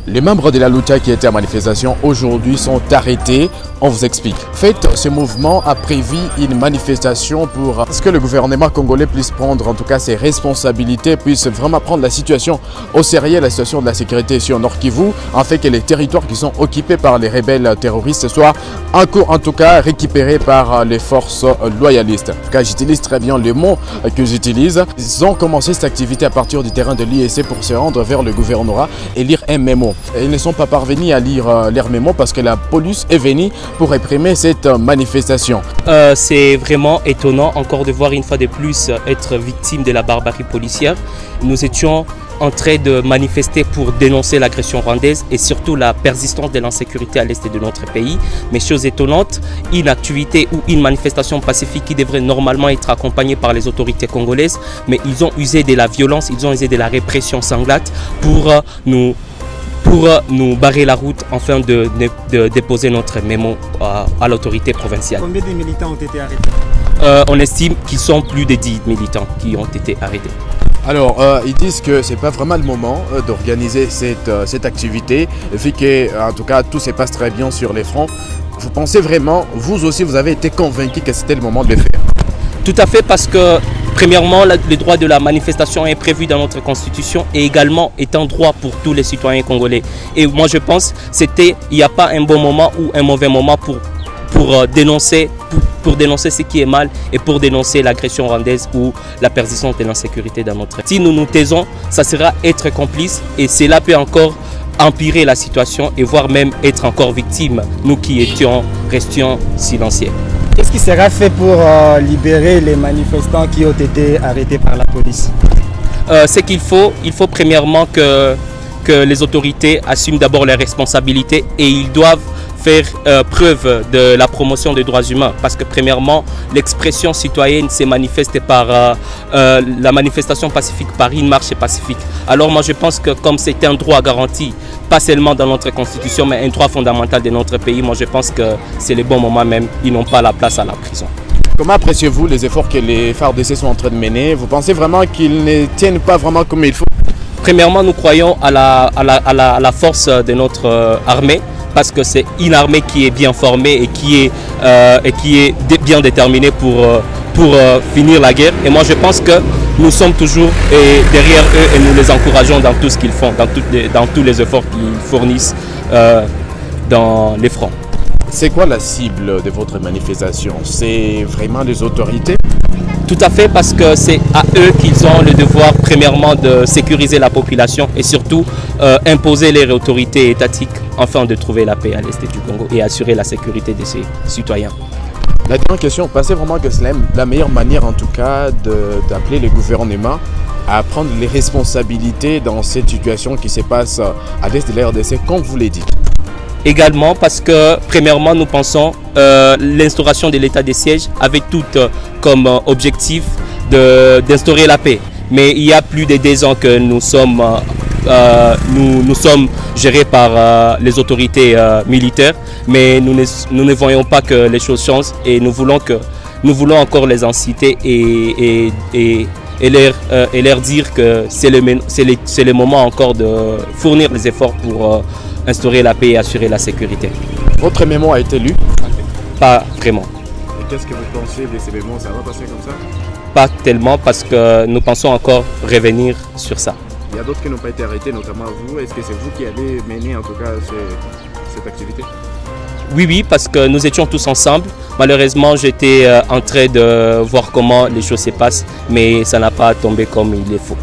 Les membres de la Lucha qui étaient à manifestation aujourd'hui sont arrêtés. On vous explique. En fait, ce mouvement a prévu une manifestation pour que le gouvernement congolais puisse prendre en tout cas ses responsabilités, puisse vraiment prendre la situation au sérieux, la situation de la sécurité ici au Nord Kivu, afin que les territoires qui sont occupés par les rebelles terroristes soient en tout cas récupérés par les forces loyalistes. En tout cas, j'utilise très bien le mot que j'utilise. Ils ont commencé cette activité à partir du terrain de l'IEC pour se rendre vers le gouvernorat et lire un mémo. Ils ne sont pas parvenus à lire leur mémo parce que la police est venue pour réprimer cette manifestation. C'est vraiment étonnant encore de voir une fois de plus être victime de la barbarie policière. Nous étions en train de manifester pour dénoncer l'agression rwandaise et surtout la persistance de l'insécurité à l'est de notre pays. Mais chose étonnante, une activité ou une manifestation pacifique qui devrait normalement être accompagnée par les autorités congolaises, mais ils ont usé de la violence, ils ont usé de la répression sanglante pour nous barrer la route afin de déposer notre mémo à l'autorité provinciale. Combien de militants ont été arrêtés? On estime qu'ils sont plus de 10 militants qui ont été arrêtés. Alors, ils disent que ce n'est pas vraiment le moment d'organiser cette activité, vu que, en tout cas, tout se passe très bien sur les fronts. Vous pensez vraiment, vous aussi, vous avez été convaincu que c'était le moment de le faire? Tout à fait, parce que premièrement, le droit de la manifestation est prévu dans notre constitution et également est un droit pour tous les citoyens congolais. Et moi je pense qu'il n'y a pas un bon moment ou un mauvais moment pour dénoncer ce qui est mal et pour dénoncer l'agression rwandaise ou la persistance de l'insécurité dans notre pays. Si nous nous taisons, ça sera être complice et cela peut encore empirer la situation et voire même être encore victime, nous qui restions silencieux. Qu'est-ce qui sera fait pour libérer les manifestants qui ont été arrêtés par la police? C'est qu'il faut premièrement que les autorités assument d'abord leurs responsabilités et ils doivent faire preuve de la promotion des droits humains parce que premièrement l'expression citoyenne se manifeste par la manifestation pacifique par une marche pacifique. Alors moi je pense que comme c'est un droit garanti, pas seulement dans notre constitution mais un droit fondamental de notre pays, moi je pense que c'est le bon moment même, ils n'ont pas la place à la prison. Comment appréciez-vous les efforts que les FARDC sont en train de mener? Vous pensez vraiment qu'ils ne tiennent pas vraiment comme il faut? Premièrement, nous croyons à la force de notre armée parce que c'est une armée qui est bien formée et qui est bien déterminée pour finir la guerre. Et moi, je pense que nous sommes toujours derrière eux et nous les encourageons dans tout ce qu'ils font, dans tous les efforts qu'ils fournissent dans les fronts. C'est quoi la cible de votre manifestation? C'est vraiment les autorités? Tout à fait, parce que c'est à eux qu'ils ont le devoir premièrement de sécuriser la population et surtout imposer les autorités étatiques afin de trouver la paix à l'est du Congo et assurer la sécurité de ses citoyens. La dernière question, pensez vraiment que c'est la meilleure manière en tout cas d'appeler le gouvernement à prendre les responsabilités dans cette situation qui se passe à l'est de la RDC, comme vous l'avez dit? Également parce que, premièrement, nous pensons l'instauration de l'état de siège avait tout comme objectif d'instaurer la paix. Mais il y a plus de 2 ans que nous sommes gérés par les autorités militaires, mais nous ne voyons pas que les choses changent et nous voulons encore les inciter et leur dire que c'est le moment encore de fournir les efforts pour instaurer la paix et assurer la sécurité. Votre mémo a été lu? Pas vraiment. Et qu'est-ce que vous pensez de ces mémos? Ça va passer comme ça? Pas tellement parce que nous pensons encore revenir sur ça. Il y a d'autres qui n'ont pas été arrêtés, notamment vous. Est-ce que c'est vous qui allez mener en tout cas cette activité? Oui, parce que nous étions tous ensemble. Malheureusement, j'étais en train de voir comment les choses se passent, mais ça n'a pas tombé comme il le faut.